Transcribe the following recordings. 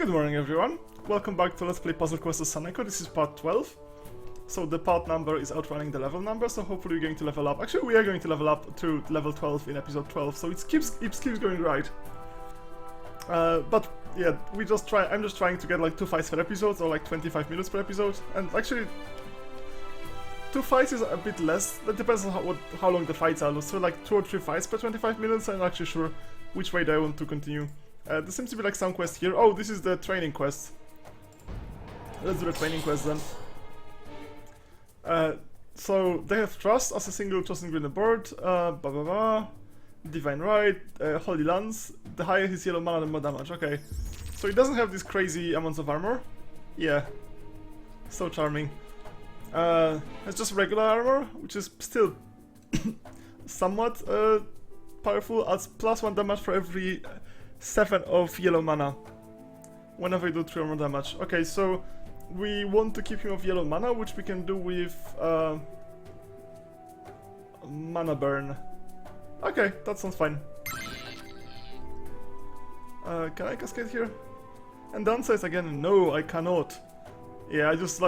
Good morning everyone, welcome back to Let's Play Puzzle Quest of Saneko. This is part 12. So the part number is outrunning the level number, so hopefully we're going to level up. Actually we are going to level up to level 12 in episode 12, so it keeps going right. But yeah, I'm just trying to get like 2 fights per episode, or like 25 minutes per episode. And actually 2 fights is a bit less, that depends on how long the fights are. So like 2 or 3 fights per 25 minutes, I'm not actually sure which way I want to continue. There seems to be like some quest here. Oh, this is the training quest. Let's do the training quest then. So they have trust as a single chosen green board. Divine right, holy lance. The higher his yellow mana, the more damage. Okay, so he doesn't have these crazy amounts of armor. Yeah, so charming. It's just regular armor, which is still somewhat powerful. Adds +1 damage for every 7 of yellow mana whenever you do 3 or more damage. Okay, so we want to keep him of yellow mana, which we can do with mana burn. Okay, that sounds fine. Can I cascade here? And Dan says again, no, I cannot. Yeah, I just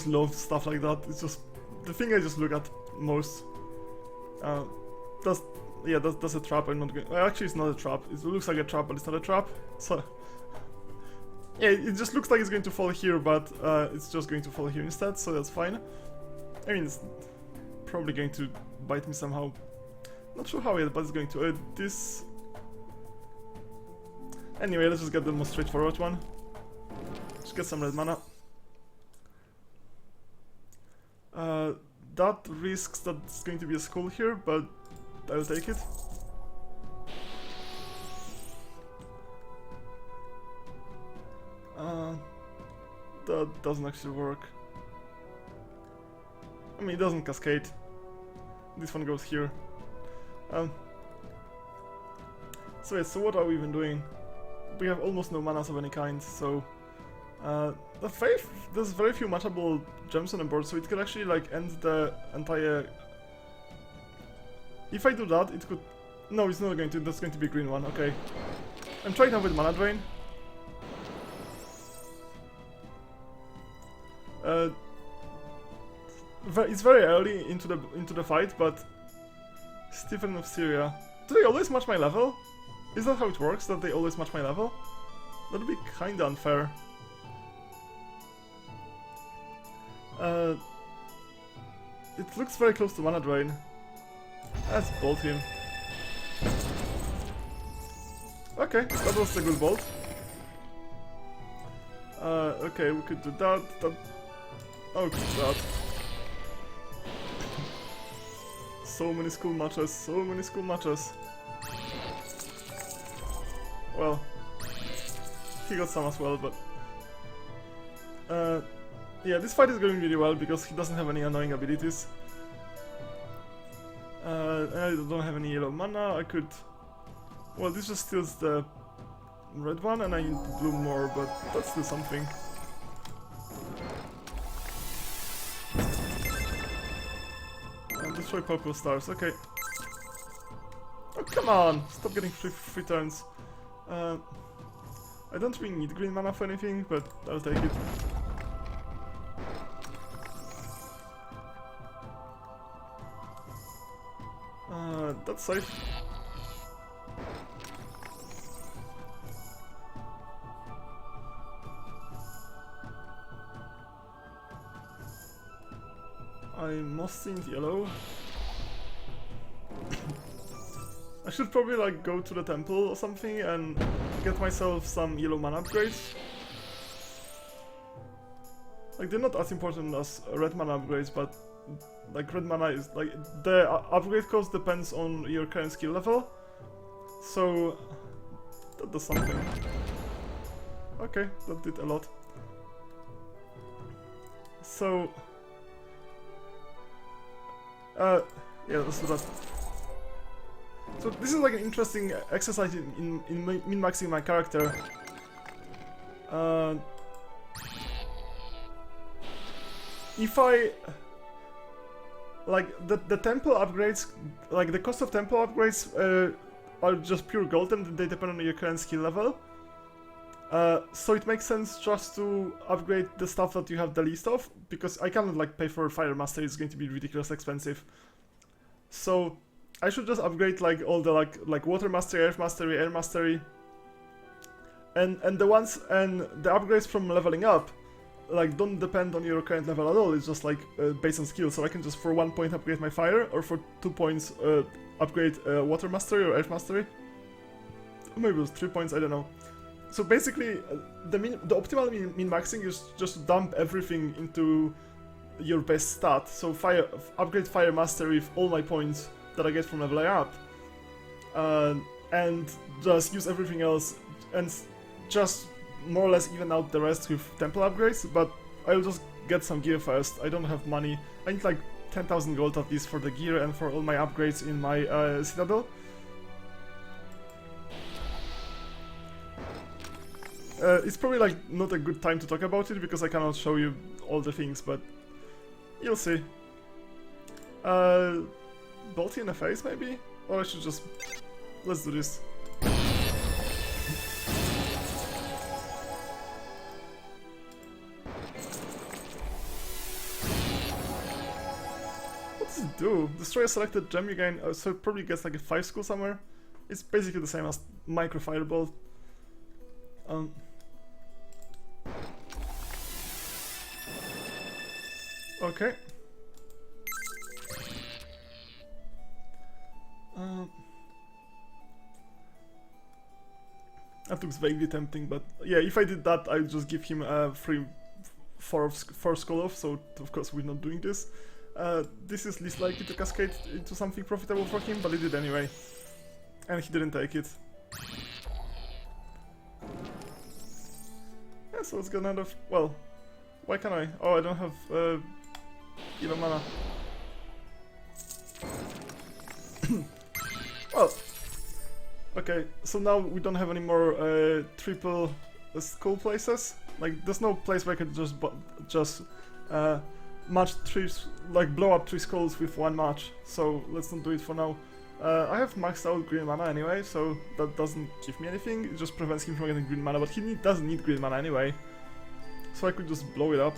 love stuff like that. It's just the thing I just look at most. That's a trap. I'm not going. Well, actually, it's not a trap. It looks like a trap, but it's not a trap. So yeah, it just looks like it's going to fall here, but it's just going to fall here instead. So that's fine. I mean, it's probably going to bite me somehow. Not sure how yet, but it's going to. This. Anyway, let's just get the most straightforward one. Just get some red mana. That risks that it's going to be a skull here, but I'll take it. That doesn't actually work. I mean, it doesn't cascade. This one goes here. So yeah, so what are we even doing? We have almost no manas of any kind, so there's very few matchable gems on the board, so it could actually like end the entire. If I do that, it could. No, it's not going to. That's going to be a green one. Okay. I'm trying now with mana drain. It's very early into the fight, but Stephen of Syria. Do they always match my level? Is that how it works? That they always match my level? That'd be kinda unfair. It looks very close to mana drain. Let's bolt him. Okay, that was a good bolt. Okay, we could do that. Oh, that. So many school matches, so many school matches. Well, he got some as well, but yeah, this fight is going really well because he doesn't have any annoying abilities. I don't have any yellow mana. I could. Well, this just steals the red one, and I need blue more, but that's still something. Destroy purple stars. Okay. Oh come on! Stop getting free turns. I don't really need green mana for anything, but I'll take it. That's safe. I must see yellow. I should probably like go to the temple or something and get myself some yellow mana upgrades. Like they're not as important as red mana upgrades, but like red mana is like the upgrade cost depends on your current skill level, so that does something. Okay, that did a lot. So yeah, let's do that. So this is like an interesting exercise in min-maxing my character. If I like the temple upgrades, like the cost of temple upgrades are just pure gold and they depend on your current skill level. So it makes sense just to upgrade the stuff that you have the least of, because I cannot like pay for Fire Mastery, it's going to be ridiculously expensive. So I should just upgrade like all the like Water Mastery, Earth Mastery, Air Mastery, and the upgrades from leveling up like don't depend on your current level at all. It's just like based on skill. So I can just for 1 point upgrade my Fire, or for 2 points upgrade Water Mastery or Earth Mastery. Or maybe it was 3 points, I don't know. So basically, the optimal min-maxing is just to dump everything into your best stat. So upgrade Fire Mastery with all my points that I get from leveling up, and just use everything else, and just more or less even out the rest with temple upgrades. But I'll just get some gear first. I don't have money. I need like 10,000 gold at least for the gear and for all my upgrades in my citadel. It's probably like not a good time to talk about it because I cannot show you all the things, but you'll see. Bolt in the face maybe? Or I should just... let's do this. What does it do? Destroy a selected gem, you gain... so it probably gets like a 5 skull somewhere. It's basically the same as Micro Firebolt. Okay. That looks vaguely tempting, but yeah, if I did that, I'd just give him a free 4 skull off, so of course we're not doing this. This is least likely to cascade into something profitable for him, but he did anyway. And he didn't take it. Yeah, so let's get another... well, why can't I? Oh, I don't have even mana. Well, okay, so now we don't have any more triple skull places. Like, there's no place where I could just match blow up 3 skulls with 1 match. So let's not do it for now. I have maxed out green mana anyway, so that doesn't give me anything. It just prevents him from getting green mana, but he doesn't need green mana anyway. So I could just blow it up.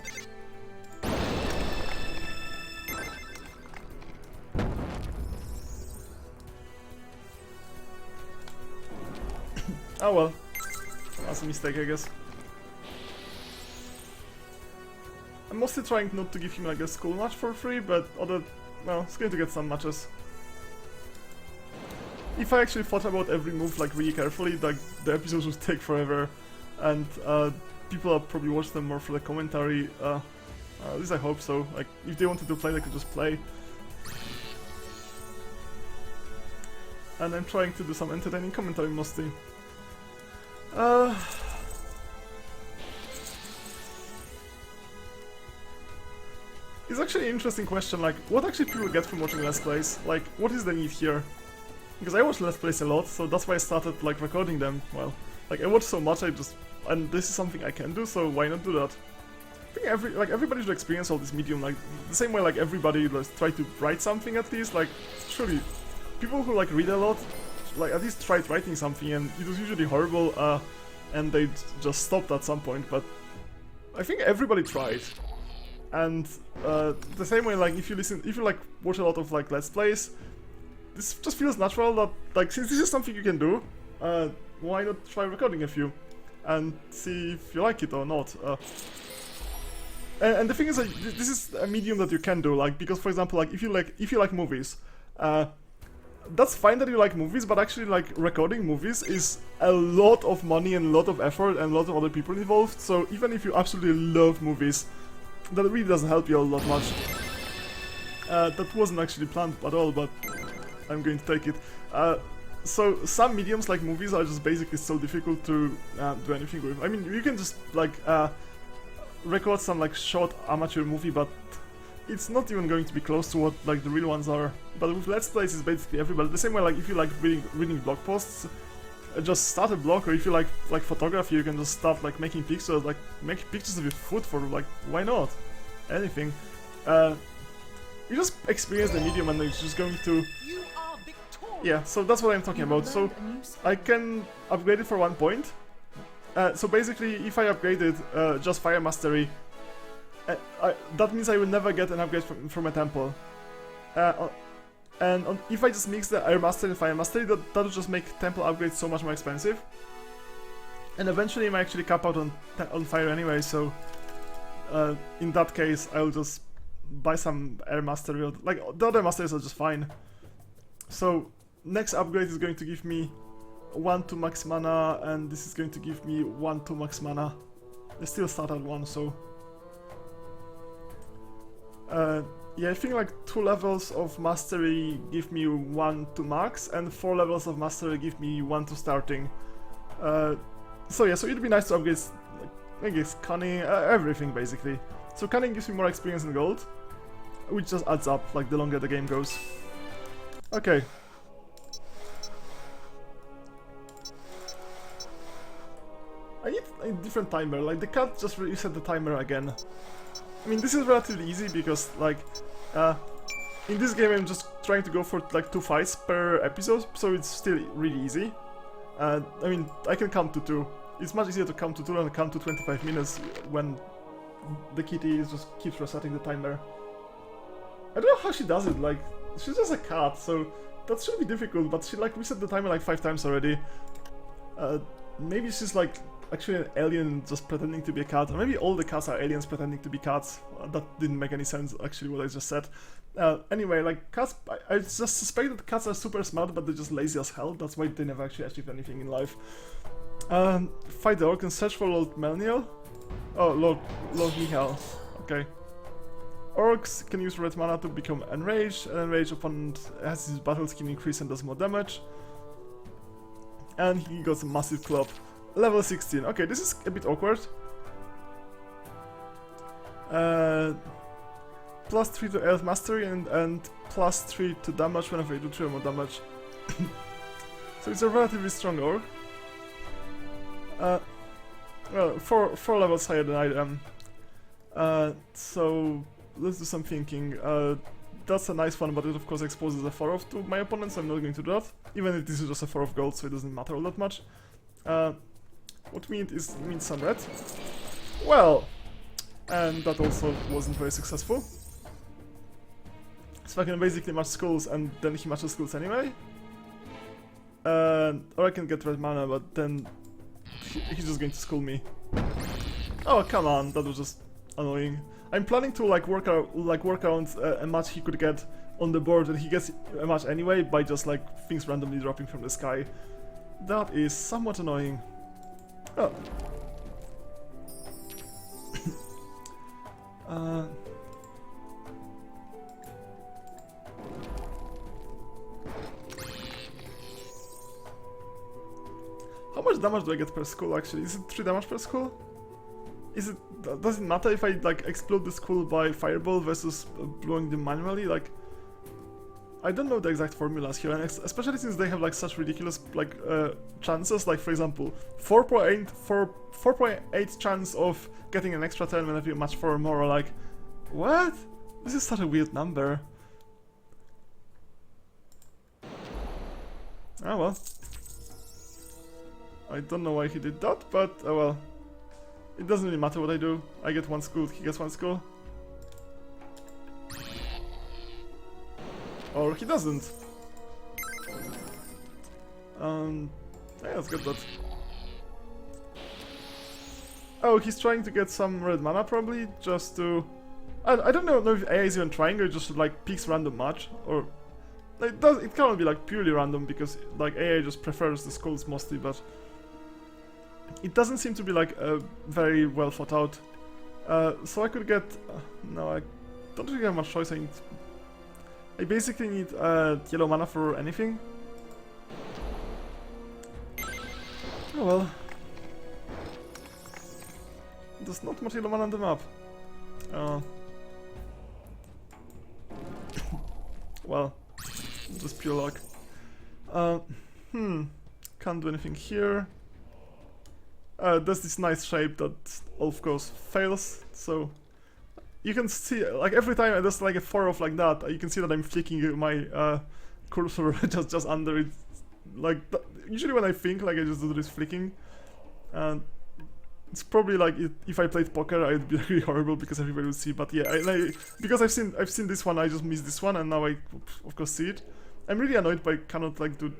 Oh well, that's a mistake, I guess. I'm mostly trying not to give him like a skull match for free, but well, he's going to get some matches. If I actually thought about every move like really carefully, like the episodes would take forever, and people will probably watch them more for the commentary. At least I hope so. Like, if they wanted to play, they could just play. And I'm trying to do some entertaining commentary mostly. It's actually an interesting question, like, what actually people get from watching Let's Plays? Like, what is the need here? Because I watch Let's Plays a lot, so that's why I started, like, recording them. Well, like, I watch so much, and this is something I can do, so why not do that? I think everybody should experience all this medium, like, the same way, like, everybody try to write something at least, like, surely, people who, like, read a lot, like, at least tried writing something, and it was usually horrible, and they just stopped at some point, but I think everybody tried. And the same way, like, if you like watch a lot of like Let's Plays, this just feels natural that, like, since this is something you can do, why not try recording a few and see if you like it or not. And the thing is, like, this is a medium that you can do, like, because for example, like, if you like movies, that's fine that you like movies, but actually, like, recording movies is a lot of money and a lot of effort and a lot of other people involved. So even if you absolutely love movies, that really doesn't help you a lot much. That wasn't actually planned at all, but I'm going to take it. So some mediums like movies are just basically so difficult to do anything with. I mean, you can just like record some like short amateur movie, but it's not even going to be close to what like the real ones are. But with Let's Plays, it's basically everybody. The same way, like, if you like reading blog posts, just start a blog, or if you like photography, you can just start like making pictures, like make pictures of your food for, like, why not? Anything. You just experience the medium and it's just going to... Yeah, so that's what I'm talking about. So I can upgrade it for 1 point, So basically, if I upgraded just Fire Mastery, that means I will never get an upgrade from a temple. If I just mix the Air Mastery and Fire Mastery, that will just make temple upgrades so much more expensive. And eventually I might actually cap out on Fire anyway, so in that case I'll just buy some Air Mastery. Like, the other Masteries are just fine. So next upgrade is going to give me 1 to max mana, and this is going to give me 1 to max mana. They still start at 1, so... yeah, I think like 2 levels of Mastery give me 1 to max, and 4 levels of Mastery give me 1 to starting. So yeah, so it'd be nice to upgrade, like, I guess, Cunning, everything basically. So Cunning gives me more experience in gold, which just adds up, like, the longer the game goes. Okay. I need a different timer, like the cat just reset the timer again. I mean, this is relatively easy because, like, in this game I'm just trying to go for like 2 fights per episode, so it's still really easy. I mean, I can count to 2. It's much easier to count to 2 than count to 25 minutes when the kitty just keeps resetting the timer. I don't know how she does it, like, she's just a cat, so that should be difficult, but she like reset the timer like 5 times already. Maybe she's like actually an alien just pretending to be a cat, or maybe all the cats are aliens pretending to be cats. That didn't make any sense, actually, what I just said. Anyway, like, cats, I just suspect that cats are super smart, but they're just lazy as hell. That's why they never actually achieve anything in life. Fight the orc and search for Lord Melniel. Oh, Lord Michael. Okay. Orcs can use red mana to become enraged. An enraged opponent has his battle skin increase and does more damage. And he got a massive club. Level 16. Okay, this is a bit awkward. Plus 3 to Earth Mastery and plus 3 to damage whenever you do 3 or more damage. So it's a relatively strong orc. Well, 4 levels higher than I am. So let's do some thinking. That's a nice one, but it of course exposes a 4 of to my opponent, so I'm not going to do that. Even if this is just a 4 of gold, so it doesn't matter all that much. What we need is some red. Well, and that also wasn't very successful. So I can basically match skulls, and then he matches skulls anyway. Or I can get red mana, but then he's just going to skull me. Oh, come on, that was just annoying. I'm planning to like work around a match he could get on the board, and he gets a match anyway by just like things randomly dropping from the sky. That is somewhat annoying. Oh. How much damage do I get per skull actually? Is it 3 damage per skull? Is it, does it matter if I like explode the skull by fireball versus blowing them manually? Like, I don't know the exact formulas here, and especially since they have like such ridiculous like chances. Like, for example, 4.8 chance of getting an extra turn whenever you match 4 or more. Or like, what? This is such a weird number. Oh well. I don't know why he did that, but oh well. It doesn't really matter what I do. I get 1 skull, he gets 1 skull. Or he doesn't. Yeah, let's get that. Oh, he's trying to get some red mana probably, just to... I don't know if AI is even trying, or just like picks random match, or... It cannot be like purely random, because like AI just prefers the skulls mostly, but... It doesn't seem to be like very well thought out. So I could get... no, I don't really have much choice. I basically need yellow mana for anything. Oh well. There's not much yellow mana on the map. Well, just pure luck. Can't do anything here. There's this nice shape that of course fails, so you can see, like, every time there's like a 4 off like that, you can see that I'm flicking my cursor just under it. Like, usually when I think, like, I just do this flicking. And It's probably like if I played poker, I'd be really horrible because everybody would see. But yeah, because I've seen this one, I just missed this one, and now I of course see it. I'm really annoyed by cannot like do.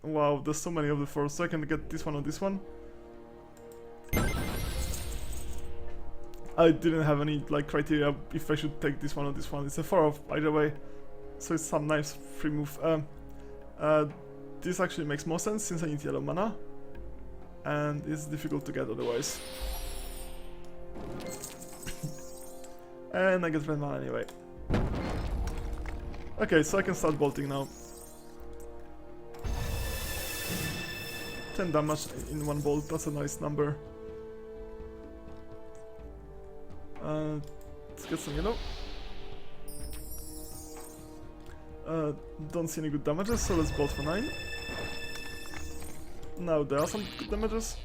Wow, there's so many of the fours, so I can get this one or this one. I didn't have any like criteria if I should take this one or this one. It's a 4-off either way, so it's some nice free move. This actually makes more sense since I need yellow mana, and it's difficult to get otherwise. And I get red mana anyway. Okay, so I can start bolting now. 10 damage in one bolt, that's a nice number. Let's get some yellow. Don't see any good damages, so let's bolt for 9. Now there are some good damages.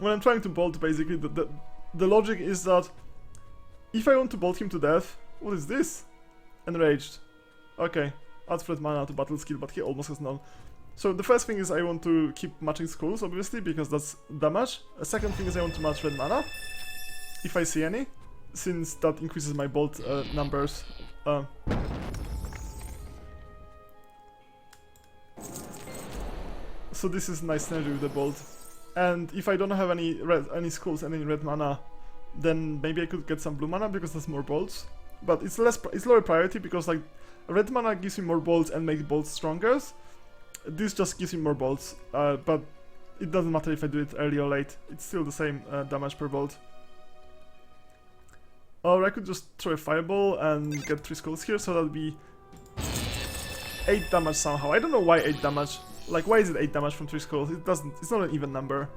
When I'm trying to bolt, basically the logic is that if I want to bolt him to death, what is this? Enraged. Okay, adds red mana to battle skill, but he almost has none. So the first thing is I want to keep matching skulls, obviously, because that's damage. The second thing is I want to match red mana, if I see any, since that increases my bolt numbers. So this is nice synergy with the bolt. And if I don't have any skulls and any red mana, then maybe I could get some blue mana because there's more bolts. But it's lower priority because like red mana gives me more bolts and makes bolts stronger. This just gives me more bolts, but it doesn't matter if I do it early or late. It's still the same damage per bolt. Or I could just throw a fireball and get 3 skulls here, so that'd be 8 damage somehow. I don't know why 8 damage. Like, why is it 8 damage from 3 skulls? It doesn't. It's not an even number.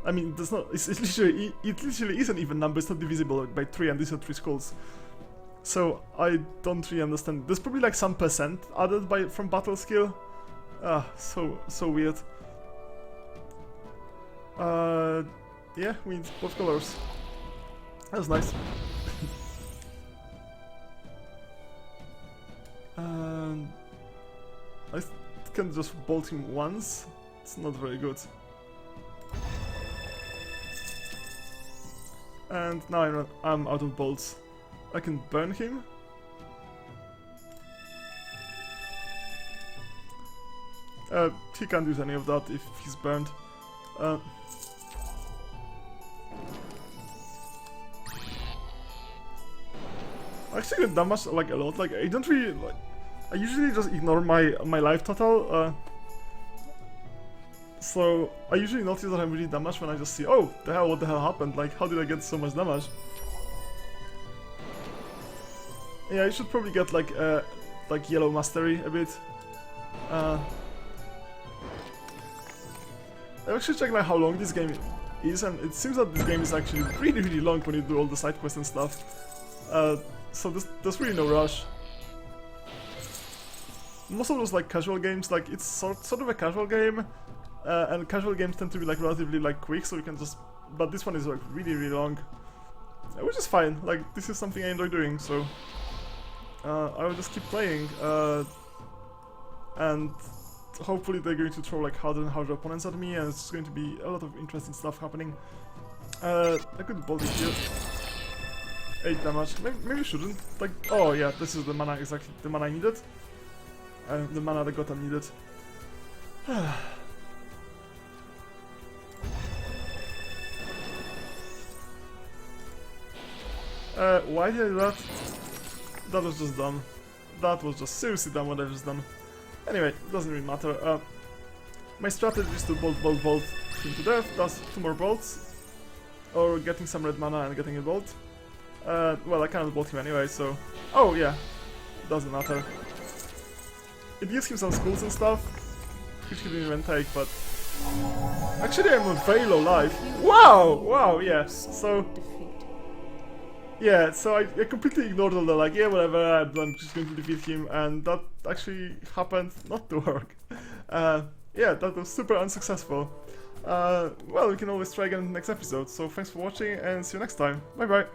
I mean, it's not. It literally is an even number. It's not divisible by 3, and these are 3 skulls. So I don't really understand. There's probably like some percent added from battle skill. So weird. Yeah, we need both colors. That's nice. I can just bolt him once. It's not very good. And now I'm out of bolts. I can burn him. He can't use any of that if he's burned. I actually get damaged like a lot. Like I don't really like. I usually just ignore my life total. So I usually notice that I'm really damaged when I just see, oh, what the hell happened? Like, how did I get so much damage? Yeah, I should probably get like yellow mastery a bit. I actually checked like how long this game is, and it seems that this game is actually really long when you do all the side quests and stuff. So there's really no rush. Most of those like casual games, like it's sort of a casual game, and casual games tend to be like relatively like quick, so you can just. But this one is like really long, which is fine. Like this is something I enjoy doing, so I will just keep playing, and hopefully they're going to throw like harder and harder opponents at me, and it's going to be a lot of interesting stuff happening. I could bolt it here. 8 damage. Maybe shouldn't. Like, oh yeah, this is the mana, exactly the mana I needed. The mana the Gotham needed. Why did I do that? That was just dumb. That was just seriously dumb what I just done. Anyway, it doesn't really matter. My strategy is to bolt him to death, that's 2 more bolts. Or getting some red mana and getting a bolt. Well, I cannot bolt him anyway, so... Oh, yeah. Doesn't matter. It gives him some skulls and stuff, which he didn't even take, but... Actually, I'm on very low life. Wow! Wow, yeah. So... Yeah, so I completely ignored all the like, yeah, whatever, I'm just going to defeat him, and that actually happened not to work. Yeah, that was super unsuccessful. Well, we can always try again in the next episode, so thanks for watching, and see you next time. Bye bye!